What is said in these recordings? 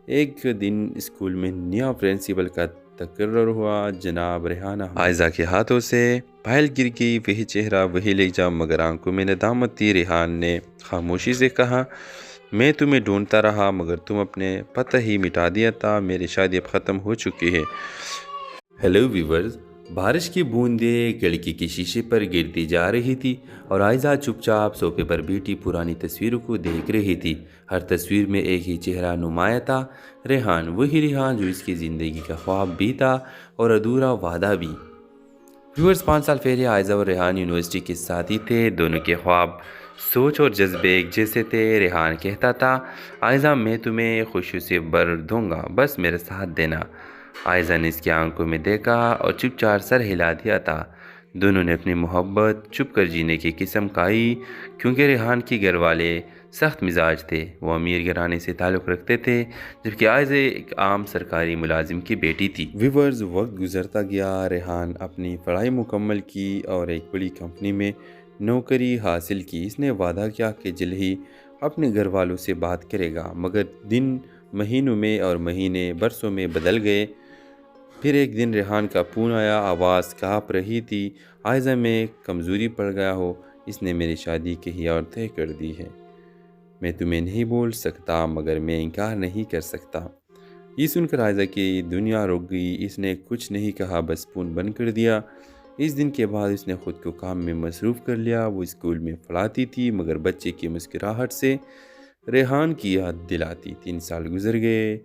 ایک دن اسکول میں نیا پرنسپل کا تقرر ہوا۔ جناب ریحانہ عائزہ کے ہاتھوں سے فائل گر گئی، وہی چہرہ وہی لہجہ، مگر آنکھوں میں ندامت تھی۔ ریحان نے خاموشی سے کہا، میں تمہیں ڈھونڈتا رہا مگر تم اپنے پتہ ہی مٹا دیا تھا، میری شادی اب ختم ہو چکی ہے۔ ہیلو ویورز، بارش کی بوندیں کھڑکی کے شیشے پر گرتی جا رہی تھی اور عائزہ چپ چاپ صوفے پر بیٹھی پرانی تصویروں کو دیکھ رہی تھی۔ ہر تصویر میں ایک ہی چہرہ نمایاں تھا، ریحان، وہی ریحان جو اس کی زندگی کا خواب بھی تھا اور ادھورا وعدہ بھی۔ ویورز، 5 سال پہلے عائزہ اور ریحان یونیورسٹی کے ساتھی تھے۔ دونوں کے خواب، سوچ اور جذبے ایک جیسے تھے۔ ریحان کہتا تھا، عائزہ میں تمہیں خوشی سے بھر دوں گا، بس میرے ساتھ دینا۔ عائزہ نے اس کی آنکھوں میں دیکھا اور چپ چاپ سر ہلا دیا تھا۔ دونوں نے اپنی محبت چھپ کر جینے کی قسم کھائی، کیونکہ ریحان کے گھر والے سخت مزاج تھے، وہ امیر گھرانے سے تعلق رکھتے تھے، جبکہ عائزہ ایک عام سرکاری ملازم کی بیٹی تھی۔ ویورز، وقت گزرتا گیا، ریحان اپنی پڑھائی مکمل کی اور ایک بڑی کمپنی میں نوکری حاصل کی۔ اس نے وعدہ کیا کہ جلد ہی اپنے گھر والوں سے بات کرے گا، مگر دن مہینوں میں اور مہینے برسوں میں بدل گئے۔ پھر ایک دن ریحان کا فون آیا، آواز کانپ رہی تھی، عائزہ میں کمزوری پڑ گیا ہو، اس نے میری شادی کہیں اور طے کر دی ہے۔ میں تمہیں نہیں بول سکتا مگر میں انکار نہیں کر سکتا۔ یہ سن کر عائزہ کی دنیا رک گئی، اس نے کچھ نہیں کہا، بس فون بند کر دیا۔ اس دن کے بعد اس نے خود کو کام میں مصروف کر لیا۔ وہ اسکول میں پڑھاتی تھی مگر بچے کی مسکراہٹ سے ریحان کی یاد دلاتی۔ 3 سال گزر گئے۔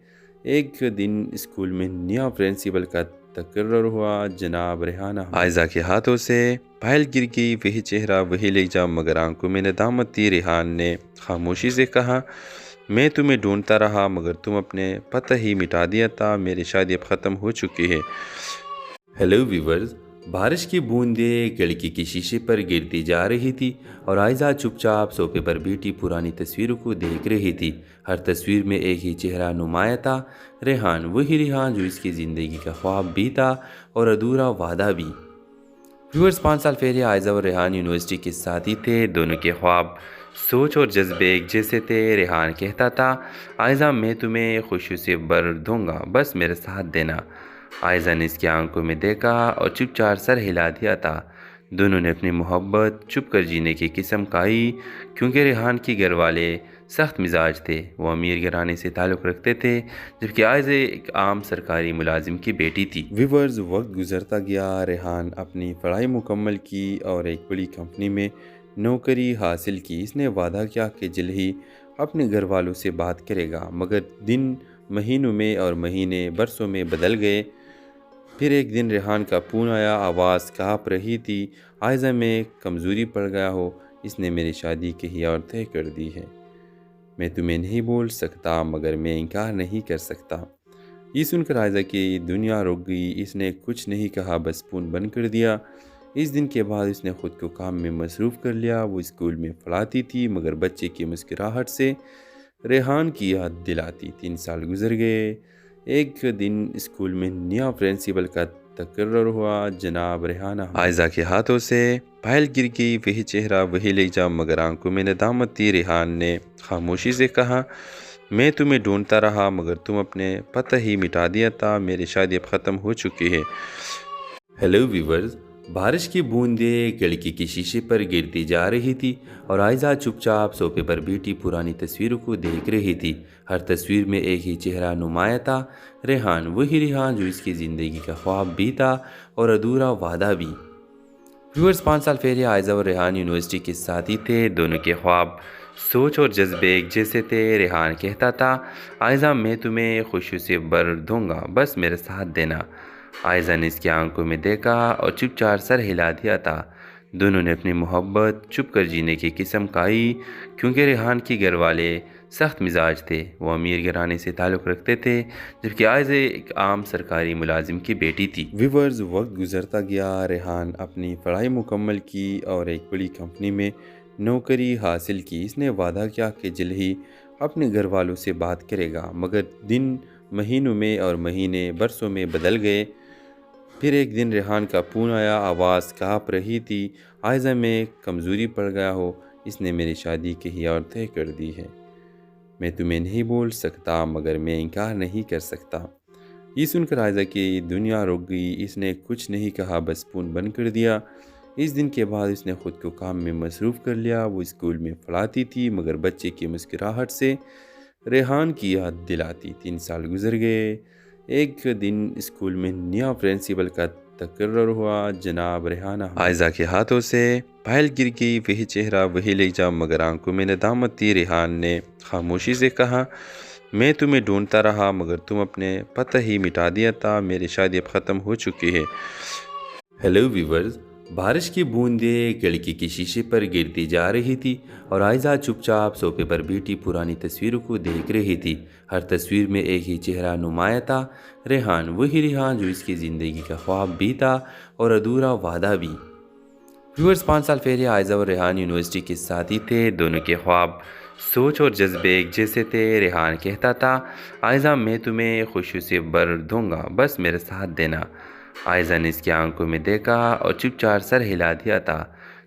ایک دن اسکول میں نیا پرنسپل کا تقرر ہوا۔ جناب ریحانہ عائزہ کے ہاتھوں سے فائل گر گئی، وہی چہرہ وہی لہجہ، مگر آنکھوں میں ندامت تھی۔ ریحان نے خاموشی سے کہا، میں تمہیں ڈھونڈتا رہا مگر تم اپنے پتہ ہی مٹا دیا تھا، میری شادی اب ختم ہو چکی ہے۔ ہیلو ویورز، بارش کی بوندیں کھڑکی کے شیشے پر گرتی جا رہی تھی اور عائزہ چپ چاپ صوفے پر بیٹھی پرانی تصویروں کو دیکھ رہی تھی۔ ہر تصویر میں ایک ہی چہرہ نمایاں تھا، ریحان، وہی ریحان جو اس کی زندگی کا خواب بھی تھا اور ادھورا وعدہ بھی۔ ویورز، 5 سال پہلے عائزہ اور ریحان یونیورسٹی کے ساتھی تھے۔ دونوں کے خواب، سوچ اور جذبے ایک جیسے تھے۔ ریحان کہتا تھا، عائزہ میں تمہیں خوشی سے بھر دوں گا، بس میرے ساتھ دینا۔ عائزہ نے اس کی آنکھوں میں دیکھا اور چپ چاپ سر ہلا دیا تھا۔ دونوں نے اپنی محبت چھپ کر جینے کی قسم کھائی، کیونکہ ریحان کے گھر والے سخت مزاج تھے، وہ امیر گھرانے سے تعلق رکھتے تھے، جبکہ عائزہ ایک عام سرکاری ملازم کی بیٹی تھی۔ ویورز، وقت گزرتا گیا، ریحان اپنی پڑھائی مکمل کی اور ایک بڑی کمپنی میں نوکری حاصل کی۔ اس نے وعدہ کیا کہ جلد ہی اپنے گھر والوں سے بات کرے گا، مگر دن مہینوں میں اور مہینے برسوں میں بدل گئے۔ پھر ایک دن ریحان کا فون آیا، آواز کانپ رہی تھی، عائزہ میں کمزوری پڑ گیا ہو، اس نے میری شادی کہیں اور طے کر دی ہے۔ میں تمہیں نہیں بول سکتا مگر میں انکار نہیں کر سکتا۔ یہ سن کر عائزہ کی دنیا رک گئی، اس نے کچھ نہیں کہا، بس فون بند کر دیا۔ اس دن کے بعد اس نے خود کو کام میں مصروف کر لیا۔ وہ اسکول میں پڑھاتی تھی مگر بچے کی مسکراہٹ سے ریحان کی یاد دلاتی۔ 3 سال گزر گئے۔ ایک دن اسکول میں نیا پرنسپل کا تقرر ہوا۔ جناب ریحانہ عائزہ کے ہاتھوں سے فائل گر گئی، وہی چہرہ وہی لہجہ، مگر آنکھوں میں ندامت تھی۔ ریحان نے خاموشی سے کہا، میں تمہیں ڈھونڈتا رہا مگر تم اپنے پتہ ہی مٹا دیا تھا، میری شادی اب ختم ہو چکی ہے۔ ہیلو ویورز، بارش کی بوندیں کھڑکی کے شیشے پر گرتی جا رہی تھی اور عائزہ چپ چاپ صوفے پر بیٹھی پرانی تصویروں کو دیکھ رہی تھی۔ ہر تصویر میں ایک ہی چہرہ نمایاں تھا، ریحان، وہی ریحان جو اس کی زندگی کا خواب بھی تھا اور ادھورا وعدہ بھی۔ ویورز، 5 سال پہلے عائزہ اور ریحان یونیورسٹی کے ساتھی تھے۔ دونوں کے خواب، سوچ اور جذبے ایک جیسے تھے۔ ریحان کہتا تھا، عائزہ میں تمہیں خوشی سے بھر دوں گا، بس میرے ساتھ دینا۔ عائزہ نے اس کی آنکھوں میں دیکھا اور چپ چاپ سر ہلا دیا تھا۔ دونوں نے اپنی محبت چھپ کر جینے کی قسم کھائی، کیونکہ ریحان کے گھر والے سخت مزاج تھے، وہ امیر گھرانے سے تعلق رکھتے تھے، جبکہ عائزہ ایک عام سرکاری ملازم کی بیٹی تھی۔ ویورز، وقت گزرتا گیا، ریحان اپنی پڑھائی مکمل کی اور ایک بڑی کمپنی میں نوکری حاصل کی۔ اس نے وعدہ کیا کہ جلد ہی اپنے گھر والوں سے بات کرے گا، مگر دن مہینوں میں اور مہینے برسوں میں بدل گئے۔ پھر ایک دن ریحان کا فون آیا، آواز کانپ رہی تھی، عائزہ میں کمزوری پڑ گیا ہو، اس نے میری شادی کہیں اور طے کر دی ہے۔ میں تمہیں نہیں بول سکتا مگر میں انکار نہیں کر سکتا۔ یہ سن کر عائزہ کی دنیا رک گئی۔ اس نے کچھ نہیں کہا، بس فون بند کر دیا۔ اس دن کے بعد اس نے خود کو کام میں مصروف کر لیا۔ وہ اسکول میں پڑھاتی تھی مگر بچے کی مسکراہٹ سے ریحان کی یاد دلاتی۔ 3 سال گزر گئے۔ ایک دن اسکول میں نیا پرنسپل کا تقرر ہوا۔ جناب ریحانہ عائزہ کے ہاتھوں سے پھیل گر گئی۔ وہی چہرہ، وہی لہجہ، مگر آنکھوں میں ندامت تھی۔ ریحان نے خاموشی سے کہا، میں تمہیں ڈھونڈتا رہا مگر تم اپنے پتہ ہی مٹا دیا تھا۔ میری شادی اب ختم ہو چکی ہے۔ ہیلو ویورز، بارش کی بوندیں کھڑکی کے شیشے پر گرتی جا رہی تھی اور عائزہ چپ چاپ صوفے پر بیٹھی پرانی تصویروں کو دیکھ رہی تھی۔ ہر تصویر میں ایک ہی چہرہ نمایاں تھا، ریحان، وہی ریحان جو اس کی زندگی کا خواب بھی تھا اور ادھورا وعدہ بھی۔ ویورز، 5 سال پہلے عائزہ اور ریحان یونیورسٹی کے ساتھی تھے۔ دونوں کے خواب، سوچ اور جذبے ایک جیسے تھے۔ ریحان کہتا تھا، عائزہ میں تمہیں خوشیوں سے بھر دوں گا، بس میرے ساتھ دینا۔ عائزہ نے اس کی آنکھوں میں دیکھا اور چپ چاپ سر ہلا دیا تھا۔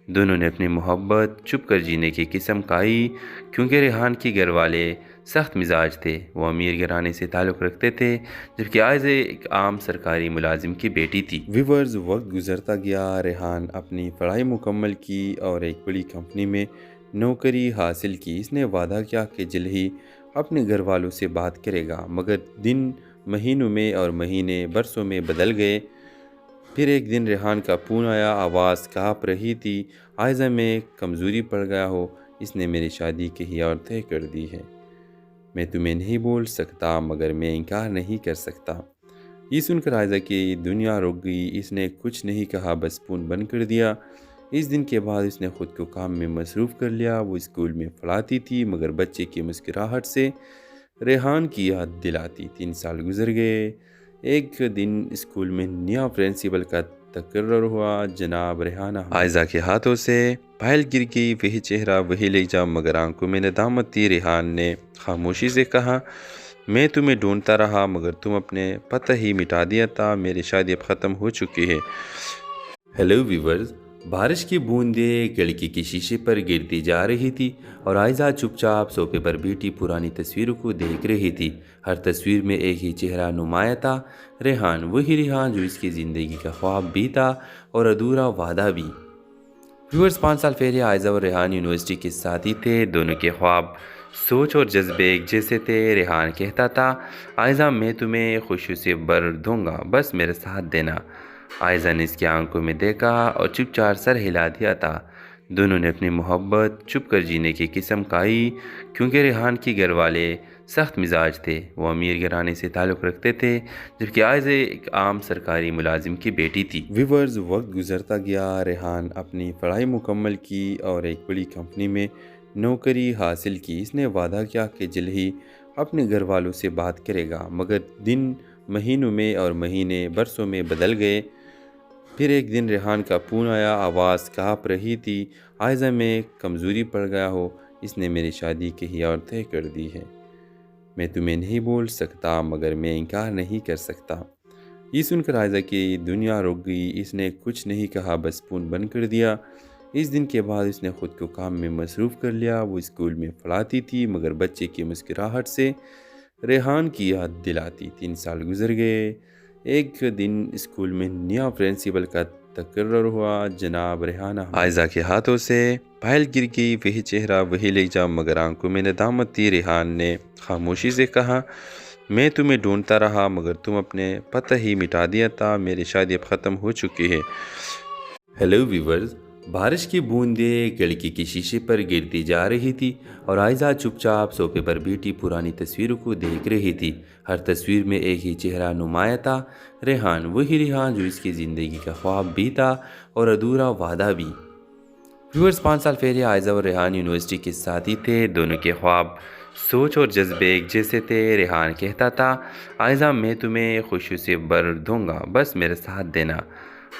دونوں نے اپنی محبت چھپ کر جینے کی قسم کھائی، کیونکہ ریحان کے گھر والے سخت مزاج تھے۔ وہ امیر گھرانے سے تعلق رکھتے تھے، جبکہ عائزہ ایک عام سرکاری ملازم کی بیٹی تھی۔ ویورز، وقت گزرتا گیا۔ ریحان اپنی پڑھائی مکمل کی اور ایک بڑی کمپنی میں نوکری حاصل کی۔ اس نے وعدہ کیا کہ جلد ہی اپنے گھر والوں سے بات کرے گا، مگر دن مہینوں میں اور مہینے برسوں میں بدل گئے۔ پھر ایک دن ریحان کا فون آیا، آواز کانپ رہی تھی، عائزہ میں کمزوری پڑ گیا ہو، اس نے میری شادی کہیں اور طے کر دی ہے۔ میں تمہیں نہیں بول سکتا مگر میں انکار نہیں کر سکتا۔ یہ سن کر عائزہ کی دنیا رک گئی۔ اس نے کچھ نہیں کہا، بس فون بند کر دیا۔ اس دن کے بعد اس نے خود کو کام میں مصروف کر لیا۔ وہ اسکول میں پڑھاتی تھی مگر بچے کی مسکراہٹ سے ریحان کی یاد دلاتی۔ 3 سال گزر گئے۔ ایک دن اسکول میں نیا پرنسپل کا تقرر ہوا۔ جناب ریحانہ عائزہ کے ہاتھوں سے پھیل گر گئی۔ وہی چہرہ، وہی لہجہ، مگر آنکھوں میں ندامت تھی۔ ریحان نے خاموشی سے کہا، میں تمہیں ڈھونڈتا رہا مگر تم اپنے پتہ ہی مٹا دیا تھا۔ میری شادی اب ختم ہو چکی ہے۔ ہیلو ویورز، بارش کی بوندیں کھڑکی کے شیشے پر گرتی جا رہی تھی اور عائزہ چپ چاپ صوفے پر بیٹھی پرانی تصویروں کو دیکھ رہی تھی۔ ہر تصویر میں ایک ہی چہرہ نمایاں تھا، ریحان، وہی ریحان جو اس کی زندگی کا خواب بھی تھا اور ادھورا وعدہ بھی۔ ویورز، 5 سال پہلے عائزہ اور ریحان یونیورسٹی کے ساتھی تھے۔ دونوں کے خواب، سوچ اور جذبے ایک جیسے تھے۔ ریحان کہتا تھا، عائزہ میں تمہیں خوشیوں سے بھر دوں گا، بس میرے ساتھ دینا۔ عائزہ نے اس کی آنکھوں میں دیکھا اور چپ چاپ سر ہلا دیا تھا۔ دونوں نے اپنی محبت چھپ کر جینے کی قسم کھائی، کیونکہ ریحان کے گھر والے سخت مزاج تھے۔ وہ امیر گھرانے سے تعلق رکھتے تھے، جبکہ عائزہ ایک عام سرکاری ملازم کی بیٹی تھی۔ ویورز، وقت گزرتا گیا۔ ریحان اپنی پڑھائی مکمل کی اور ایک بڑی کمپنی میں نوکری حاصل کی۔ اس نے وعدہ کیا کہ جلد ہی اپنے گھر والوں سے بات کرے گا، مگر دن مہینوں میں اور مہینے برسوں میں بدل گئے۔ پھر ایک دن ریحان کا فون آیا، آواز کانپ رہی تھی، عائزہ میں کمزوری پڑ گیا ہو، اس نے میری شادی کہیں اور طے کر دی ہے۔ میں تمہیں نہیں بول سکتا مگر میں انکار نہیں کر سکتا۔ یہ سن کر عائزہ کی دنیا رک گئی۔ اس نے کچھ نہیں کہا، بس فون بند کر دیا۔ اس دن کے بعد اس نے خود کو کام میں مصروف کر لیا۔ وہ اسکول میں پڑھاتی تھی مگر بچے کی مسکراہٹ سے ریحان کی یاد دلاتی۔ 3 سال گزر گئے۔ ایک دن اسکول میں نیا پرنسپل کا تقرر ہوا۔ جناب ریحانہ عائزہ کے ہاتھوں سے پھیل گر گئی۔ وہی چہرہ، وہی لہجہ، مگر آنکھوں میں ندامت تھی۔ ریحان نے خاموشی سے کہا، میں تمہیں ڈھونڈتا رہا مگر تم اپنے پتہ ہی مٹا دیا تھا۔ میری شادی اب ختم ہو چکی ہے۔ ہیلو ویورز، بارش کی بوندیں کھڑکی کے شیشے پر گرتی جا رہی تھی اور عائزہ چپ چاپ صوفے پر بیٹھی پرانی تصویروں کو دیکھ رہی تھی۔ ہر تصویر میں ایک ہی چہرہ نمایاں تھا، ریحان، وہی ریحان جو اس کی زندگی کا خواب بھی تھا اور ادھورا وعدہ بھی۔ ویورز، 5 سال پہلے عائزہ اور ریحان یونیورسٹی کے ساتھی تھے۔ دونوں کے خواب، سوچ اور جذبے ایک جیسے تھے۔ ریحان کہتا تھا، عائزہ میں تمہیں خوشیوں سے بھر دوں گا، بس میرے ساتھ دینا۔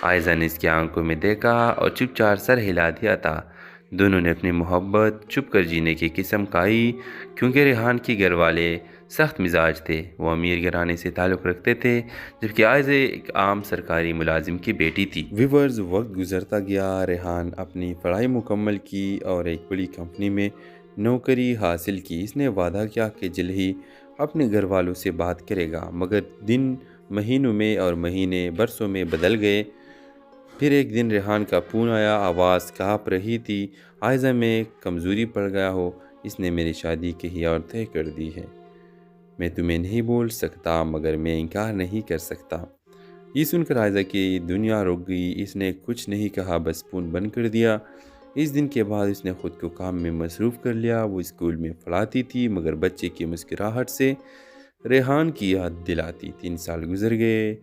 عائزہ نے اس کی آنکھوں میں دیکھا اور چپ چاپ سر ہلا دیا تھا۔ دونوں نے اپنی محبت چھپ کر جینے کی قسم کھائی، کیونکہ ریحان کے گھر والے سخت مزاج تھے۔ وہ امیر گھرانے سے تعلق رکھتے تھے، جبکہ عائزہ ایک عام سرکاری ملازم کی بیٹی تھی۔ ویورز، وقت گزرتا گیا۔ ریحان اپنی پڑھائی مکمل کی اور ایک بڑی کمپنی میں نوکری حاصل کی۔ اس نے وعدہ کیا کہ جلد ہی اپنے گھر والوں سے بات کرے گا، مگر دن مہینوں میں اور مہینے برسوں میں بدل گئے۔ پھر ایک دن ریحان کا فون آیا، آواز کانپ رہی تھی، عائزہ میں کمزوری پڑ گیا ہو، اس نے میری شادی کہیں اور طے کر دی ہے۔ میں تمہیں نہیں بول سکتا مگر میں انکار نہیں کر سکتا۔ یہ سن کر عائزہ کی دنیا رک گئی۔ اس نے کچھ نہیں کہا، بس فون بند کر دیا۔ اس دن کے بعد اس نے خود کو کام میں مصروف کر لیا۔ وہ اسکول میں پڑھاتی تھی مگر بچے کی مسکراہٹ سے ریحان کی یاد دلاتی۔ 3 سال گزر گئے۔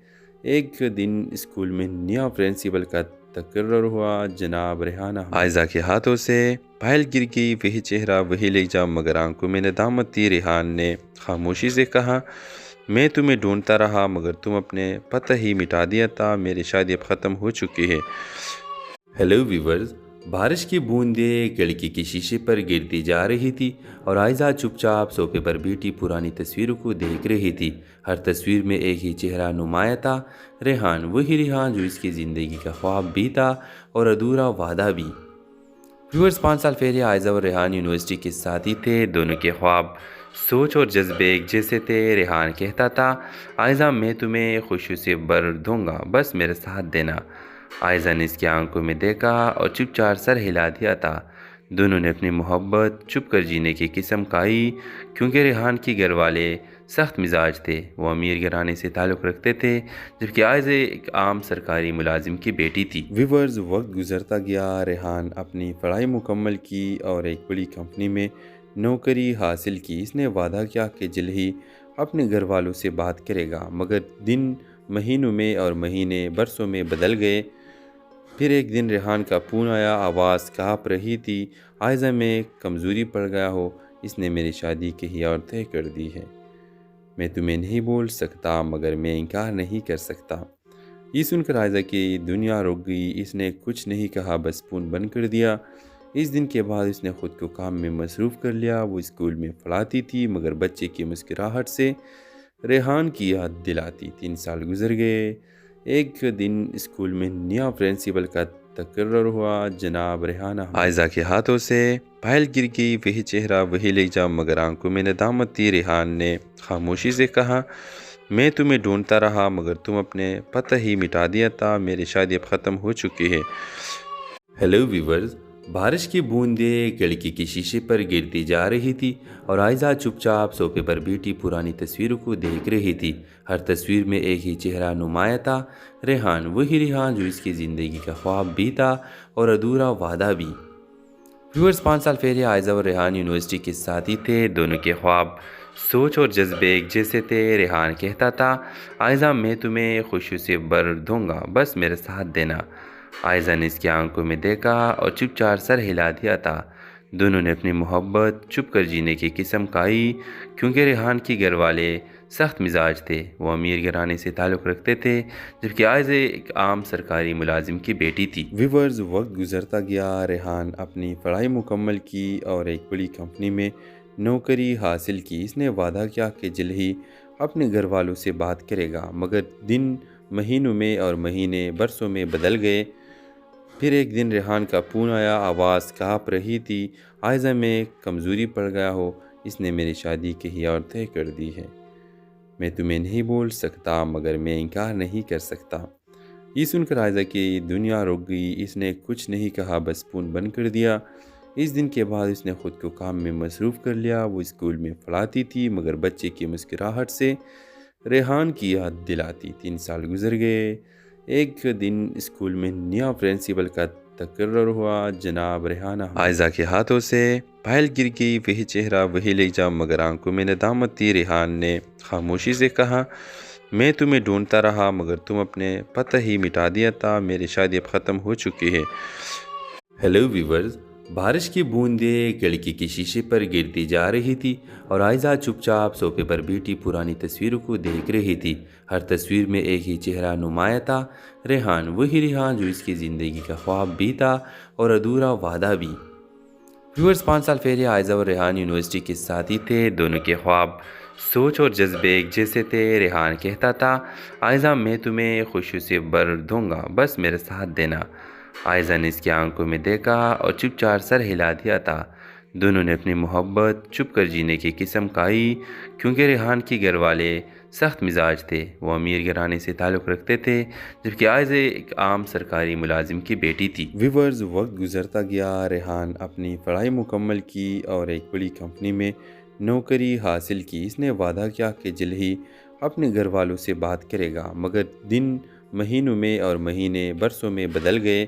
ایک دن اسکول میں نیا پرنسپل کا تقرر ہوا۔ جناب ریحان عائزہ کے ہاتھوں سے پائل گر گئی، وہی چہرہ وہی لہجہ مگر آنکھوں میں ندامت تھی۔ ریحان نے خاموشی سے کہا، میں تمہیں ڈھونڈتا رہا مگر تم اپنے پتہ ہی مٹا دیا تھا، میری شادی اب ختم ہو چکی ہے۔ ہیلو ویورز، بارش کی بوندیں کھڑکی کے شیشے پر گرتی جا رہی تھی اور عائزہ چپ چاپ صوفے پر بیٹھی پرانی تصویروں کو دیکھ رہی تھی۔ ہر تصویر میں ایک ہی چہرہ نمایاں تھا، ریحان، وہی ریحان جو اس کی زندگی کا خواب بھی تھا اور ادھورا وعدہ بھی۔ ویورز، 5 سال پہلے عائزہ اور ریحان یونیورسٹی کے ساتھی تھے۔ دونوں کے خواب، سوچ اور جذبے ایک جیسے تھے۔ ریحان کہتا تھا، عائزہ میں تمہیں خوشی سے بھر دوں گا، بس میرا ساتھ دینا۔ عائزہ نے اس کی آنکھوں میں دیکھا اور چپ چاپ سر ہلا دیا تھا۔ دونوں نے اپنی محبت چھپ کر جینے کی قسم کھائی، کیونکہ ریحان کے گھر والے سخت مزاج تھے۔ وہ امیر گھرانے سے تعلق رکھتے تھے، جبکہ عائزہ ایک عام سرکاری ملازم کی بیٹی تھی۔ ویورز، وقت گزرتا گیا۔ ریحان اپنی پڑھائی مکمل کی اور ایک بڑی کمپنی میں نوکری حاصل کی۔ اس نے وعدہ کیا کہ جلد ہی اپنے گھر والوں سے بات کرے گا، مگر دن مہینوں میں اور مہینے برسوں میں بدل گئے۔ پھر ایک دن ریحان کا فون آیا، آواز کانپ رہی تھی، عائزہ میں کمزوری پڑ گیا ہو، اس نے میری شادی کہیں اور طے کر دی ہے۔ میں تمہیں نہیں بول سکتا مگر میں انکار نہیں کر سکتا۔ یہ سن کر عائزہ کی دنیا رک گئی۔ اس نے کچھ نہیں کہا، بس فون بند کر دیا۔ اس دن کے بعد اس نے خود کو کام میں مصروف کر لیا۔ وہ اسکول میں پڑھاتی تھی مگر بچے کی مسکراہٹ سے ریحان کی یاد دلاتی۔ 3 سال گزر گئے۔ ایک دن اسکول میں نیا پرنسپل کا تقرر ہوا۔ جناب ریحان عائزہ کے ہاتھوں سے پائل گر گئی، وہی چہرہ وہی لہجہ مگر آنکھوں میں ندامت تھی۔ ریحان نے خاموشی سے کہا، میں تمہیں ڈھونڈتا رہا مگر تم اپنے پتہ ہی مٹا دیا تھا، میری شادی اب ختم ہو چکی ہے۔ ہیلو ویورز، بارش کی بوندیں کھڑکی کے شیشے پر گرتی جا رہی تھی اور عائزہ چپ چاپ صوفے پر بیٹھی پرانی تصویروں کو دیکھ رہی تھی۔ ہر تصویر میں ایک ہی چہرہ نمایاں تھا، ریحان، وہی ریحان جو اس کی زندگی کا خواب بھی تھا اور ادھورا وعدہ بھی۔ ویورز، 5 سال پہلے عائزہ اور ریحان یونیورسٹی کے ساتھی تھے۔ دونوں کے خواب، سوچ اور جذبے ایک جیسے تھے۔ ریحان کہتا تھا، عائزہ میں تمہیں خوشی سے بھر دوں گا، بس میرا ساتھ دینا۔ عائزہ نے اس کی آنکھوں میں دیکھا اور چپ چاپ سر ہلا دیا تھا۔ دونوں نے اپنی محبت چھپ کر جینے کی قسم کھائی، کیونکہ ریحان کے گھر والے سخت مزاج تھے۔ وہ امیر گھرانے سے تعلق رکھتے تھے، جبکہ عائزہ ایک عام سرکاری ملازم کی بیٹی تھی۔ ویورز، وقت گزرتا گیا۔ ریحان اپنی پڑھائی مکمل کی اور ایک بڑی کمپنی میں نوکری حاصل کی۔ اس نے وعدہ کیا کہ جلد ہی اپنے گھر والوں سے بات کرے گا، مگر دن مہینوں میں اور مہینے برسوں میں بدل گئے۔ پھر ایک دن ریحان کا فون آیا، آواز کانپ رہی تھی، عائزہ میں کمزوری پڑ گیا ہو، اس نے میری شادی کہیں اور طے کر دی ہے۔ میں تمہیں نہیں بول سکتا مگر میں انکار نہیں کر سکتا۔ یہ سن کر عائزہ کی دنیا رک گئی۔ اس نے کچھ نہیں کہا، بس فون بند کر دیا۔ اس دن کے بعد اس نے خود کو کام میں مصروف کر لیا۔ وہ اسکول میں پڑھاتی تھی مگر بچے کی مسکراہٹ سے ریحان کی یاد دلاتی۔ 3 سال گزر گئے۔ ایک دن اسکول میں نیا پرنسپل کا تقرر ہوا۔ جناب ریحان عائزہ کے ہاتھوں سے پائل گر گئی، وہی چہرہ وہی لہجہ مگر آنکھوں میں ندامت تھی۔ ریحان نے خاموشی سے کہا، میں تمہیں ڈھونڈتا رہا مگر تم اپنے پتہ ہی مٹا دیا تھا، میری شادی اب ختم ہو چکی ہے۔ ہیلو ویورز، بارش کی بوندیں کھڑکی کے شیشے پر گرتی جا رہی تھی اور عائزہ چپ چاپ صوفے پر بیٹھی پرانی تصویروں کو دیکھ رہی تھی۔ ہر تصویر میں ایک ہی چہرہ نمایاں تھا، ریحان، وہی ریحان جو اس کی زندگی کا خواب بھی تھا اور ادھورا وعدہ بھی۔ ویورز، 5 سال پہلے عائزہ اور ریحان یونیورسٹی کے ساتھی تھے۔ دونوں کے خواب، سوچ اور جذبے ایک جیسے تھے۔ ریحان کہتا تھا، عائزہ میں تمہیں خوشی سے بھر دوں گا، بس میرا ساتھ دینا۔ عائزہ نے اس کی آنکھوں میں دیکھا اور چپ چاپ سر ہلا دیا تھا۔ دونوں نے اپنی محبت چھپ کر جینے کی قسم کھائی کیونکہ ریحان کے گھر والے سخت مزاج تھے۔ وہ امیر گھرانے سے تعلق رکھتے تھے جبکہ عائزہ ایک عام سرکاری ملازم کی بیٹی تھی۔ ویورز، وقت گزرتا گیا، ریحان اپنی پڑھائی مکمل کی اور ایک بڑی کمپنی میں نوکری حاصل کی۔ اس نے وعدہ کیا کہ جلد ہی اپنے گھر والوں سے بات کرے گا، مگر دن مہینوں میں اور مہینے برسوں میں بدل گئے۔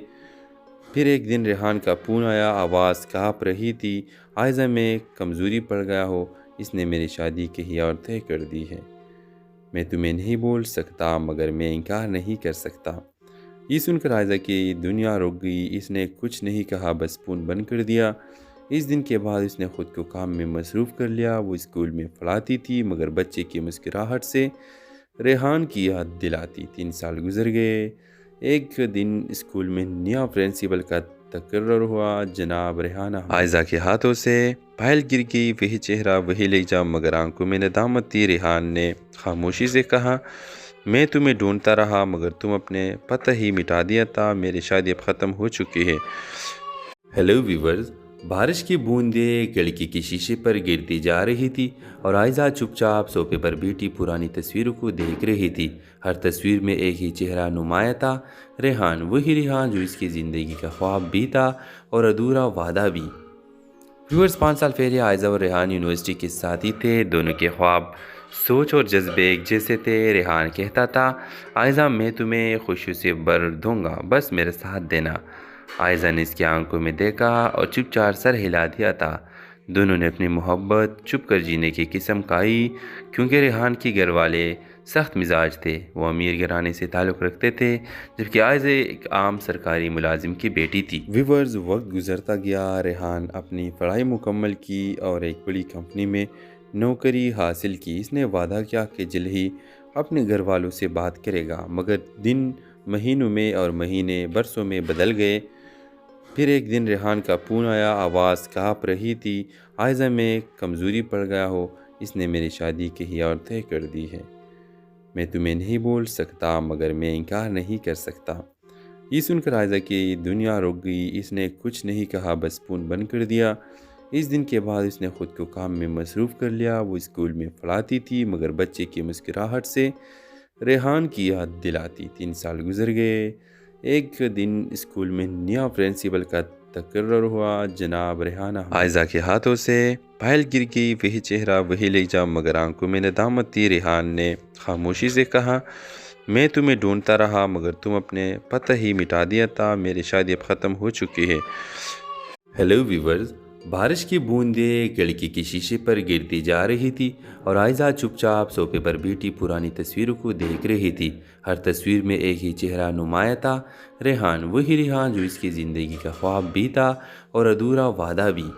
پھر ایک دن ریحان کا فون آیا، آواز کانپ رہی تھی، عائزہ میں کمزوری پڑ گیا ہو، اس نے میری شادی کہیں اور طے کر دی ہے۔ میں تمہیں نہیں بول سکتا مگر میں انکار نہیں کر سکتا۔ یہ سن کر عائزہ کی دنیا رک گئی۔ اس نے کچھ نہیں کہا، بس فون بند کر دیا۔ اس دن کے بعد اس نے خود کو کام میں مصروف کر لیا۔ وہ اسکول میں پڑھاتی تھی مگر بچے کی مسکراہٹ سے ریحان کی یاد دلاتی۔ 3 سال گزر گئے۔ ایک دن اسکول میں نیا پرنسپل کا تقرر ہوا۔ جناب ریحانہ عائزہ کے ہاتھوں سے پائل گر گئی۔ وہی چہرہ، وہی لہجہ، مگر آنکھوں میں ندامت تھی۔ ریحان نے خاموشی سے کہا، میں تمہیں ڈھونڈتا رہا مگر تم اپنے پتہ ہی مٹا دیا تھا۔ میری شادی اب ختم ہو چکی ہے۔ ہیلو ویورز، بارش کی بوندیں کھڑکی کے شیشے پر گرتی جا رہی تھی اور عائزہ چپ چاپ صوفے پر بیٹھی پرانی تصویروں کو دیکھ رہی تھی۔ ہر تصویر میں ایک ہی چہرہ نمایاں تھا، ریحان، وہی ریحان جو اس کی زندگی کا خواب بھی تھا اور ادھورا وعدہ بھی۔ ویورز، 5 سال پہلے عائزہ اور ریحان یونیورسٹی کے ساتھی تھے۔ دونوں کے خواب، سوچ اور جذبے ایک جیسے تھے۔ ریحان کہتا تھا، عائزہ میں تمہیں خوشیوں سے بھر دوں گا، بس میرے ساتھ دینا۔ عائزہ نے اس کی آنکھوں میں دیکھا اور چپ چاپ سر ہلا دیا تھا۔ دونوں نے اپنی محبت چھپ کر جینے کی قسم کھائی کیونکہ ریحان کے گھر والے سخت مزاج تھے۔ وہ امیر گھرانے سے تعلق رکھتے تھے جبکہ عائزہ ایک عام سرکاری ملازم کی بیٹی تھی۔ ویورز، وقت گزرتا گیا، ریحان اپنی پڑھائی مکمل کی اور ایک بڑی کمپنی میں نوکری حاصل کی۔ اس نے وعدہ کیا کہ جلد ہی اپنے گھر والوں سے بات کرے گا، مگر دن مہینوں میں اور مہینے برسوں میں بدل گئے۔ پھر ایک دن ریحان کا فون آیا، آواز کانپ رہی تھی، عائزہ میں کمزوری پڑ گیا ہو، اس نے میری شادی کہیں اور طے کر دی ہے۔ میں تمہیں نہیں بول سکتا مگر میں انکار نہیں کر سکتا۔ یہ سن کر عائزہ کی دنیا رک گئی۔ اس نے کچھ نہیں کہا، بس فون بند کر دیا۔ اس دن کے بعد اس نے خود کو کام میں مصروف کر لیا۔ وہ اسکول میں پڑھاتی تھی مگر بچے کی مسکراہٹ سے ریحان کی یاد دلاتی۔ 3 سال گزر گئے۔ ایک دن اسکول میں نیا پرنسپل کا تقرر ہوا۔ جناب ریحانہ عائزہ کے ہاتھوں سے پائل گر گئی۔ وہی چہرہ، وہی لہجہ، مگر آنکھوں میں ندامت تھی۔ ریحان نے خاموشی سے کہا، میں تمہیں ڈھونڈتا رہا مگر تم اپنے پتہ ہی مٹا دیا تھا۔ میری شادی اب ختم ہو چکی ہے۔ ہیلو ویورز، بارش کی بوندیں کھڑکی کے شیشے پر گرتی جا رہی تھی اور عائزہ چپ چاپ صوفے پر بیٹھی پرانی تصویروں کو دیکھ رہی تھی۔ ہر تصویر میں ایک ہی چہرہ نمایاں تھا، ریحان، وہی ریحان جو اس کی زندگی کا خواب بھی تھا اور ادھورا وعدہ بھی۔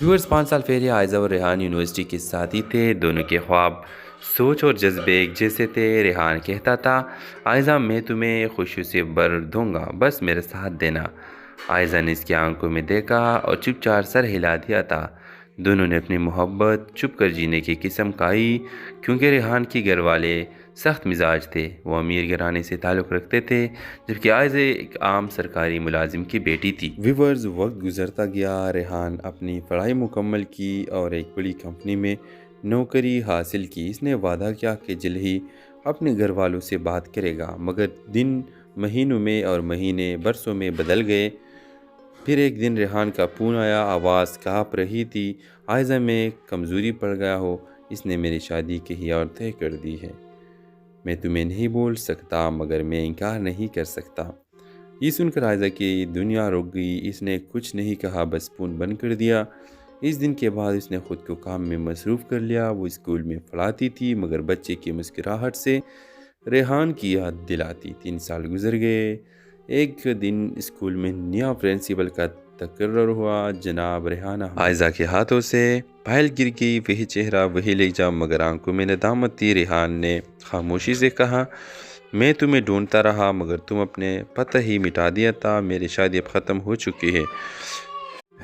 ویورز، 5 سال پہلے عائزہ اور ریحان یونیورسٹی کے ساتھی تھے۔ دونوں کے خواب، سوچ اور جذبے ایک جیسے تھے۔ ریحان کہتا تھا، عائزہ میں تمہیں خوشیوں سے بھر دوں گا، بس میرے ساتھ دینا۔ عائزہ نے اس کی آنکھوں میں دیکھا اور چپ چاپ سر ہلا دیا تھا۔ دونوں نے اپنی محبت چھپ کر جینے کی قسم کھائی کیونکہ ریحان کے گھر والے سخت مزاج تھے۔ وہ امیر گھرانے سے تعلق رکھتے تھے جبکہ عائزہ ایک عام سرکاری ملازم کی بیٹی تھی۔ ویورز، وقت گزرتا گیا، ریحان اپنی پڑھائی مکمل کی اور ایک بڑی کمپنی میں نوکری حاصل کی۔ اس نے وعدہ کیا کہ جلد ہی اپنے گھر والوں سے بات کرے گا، مگر دن مہینوں میں اور مہینے برسوں میں بدل گئے۔ پھر ایک دن ریحان کا فون آیا، آواز کانپ رہی تھی، عائزہ میں کمزوری پڑ گیا ہو، اس نے میری شادی کہیں اور طے کر دی ہے۔ میں تمہیں نہیں بول سکتا مگر میں انکار نہیں کر سکتا۔ یہ سن کر عائزہ کی دنیا رک گئی۔ اس نے کچھ نہیں کہا، بس فون بند کر دیا۔ اس دن کے بعد اس نے خود کو کام میں مصروف کر لیا۔ وہ اسکول میں پڑھاتی تھی مگر بچے کی مسکراہٹ سے ریحان کی یاد دلاتی۔ 3 سال گزر گئے۔ ایک دن اسکول میں نیا پرنسپل کا تقرر ہوا۔ جناب ریحانہ عائزہ کے ہاتھوں سے پائل گر گئی۔ وہی چہرہ، وہی لہجہ، مگر آنکھوں میں ندامت تھی۔ ریحان نے خاموشی سے کہا، میں تمہیں ڈھونڈتا رہا مگر تم اپنے پتہ ہی مٹا دیا تھا۔ میری شادی اب ختم ہو چکی ہے۔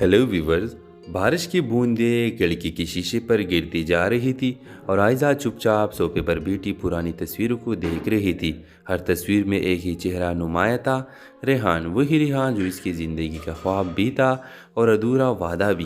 ہیلو ویورز، بارش کی بوندیں کھڑکی کے شیشے پر گرتی جا رہی تھی اور عائزہ چپ چاپ صوفے پر بیٹھی پرانی تصویروں کو دیکھ رہی تھی۔ ہر تصویر میں ایک ہی چہرہ نمایاں تھا، ریحان، وہی ریحان جو اس کی زندگی کا خواب بھی تھا اور ادھورا وعدہ بھی۔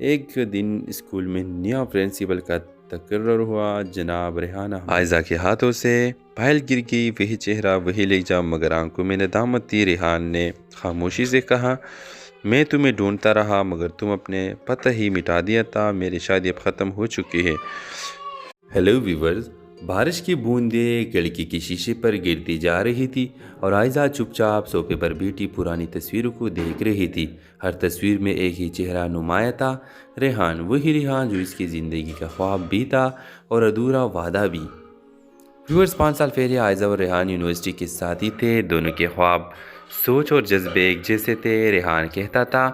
ایک دن اسکول میں نیا پرنسپل کا تقرر ہوا۔ جناب ریحانہ عائزہ کے ہاتھوں سے پھائل گر گئی، وہی چہرہ وہی لہجہ، مگر آنکھوں میں ندامت تھی۔ ریحان نے خاموشی سے کہا، میں تمہیں ڈھونڈتا رہا مگر تم اپنے پتہ ہی مٹا دیا تھا، میری شادی اب ختم ہو چکی ہے۔ ہیلو ویورز، بارش کی بوندیں کھڑکی کے شیشے پر گرتی جا رہی تھی اور عائزہ چپ چاپ صوفے پر بیٹھی پرانی تصویروں کو دیکھ رہی تھی۔ ہر تصویر میں ایک ہی چہرہ نمایاں تھا، ریحان، وہی ریحان جو اس کی زندگی کا خواب بھی تھا اور ادھورا وعدہ بھی۔ ویورز، 5 سال پہلے عائزہ اور ریحان یونیورسٹی کے ساتھی تھے۔ دونوں کے خواب، سوچ اور جذبے ایک جیسے تھے۔ ریحان کہتا تھا،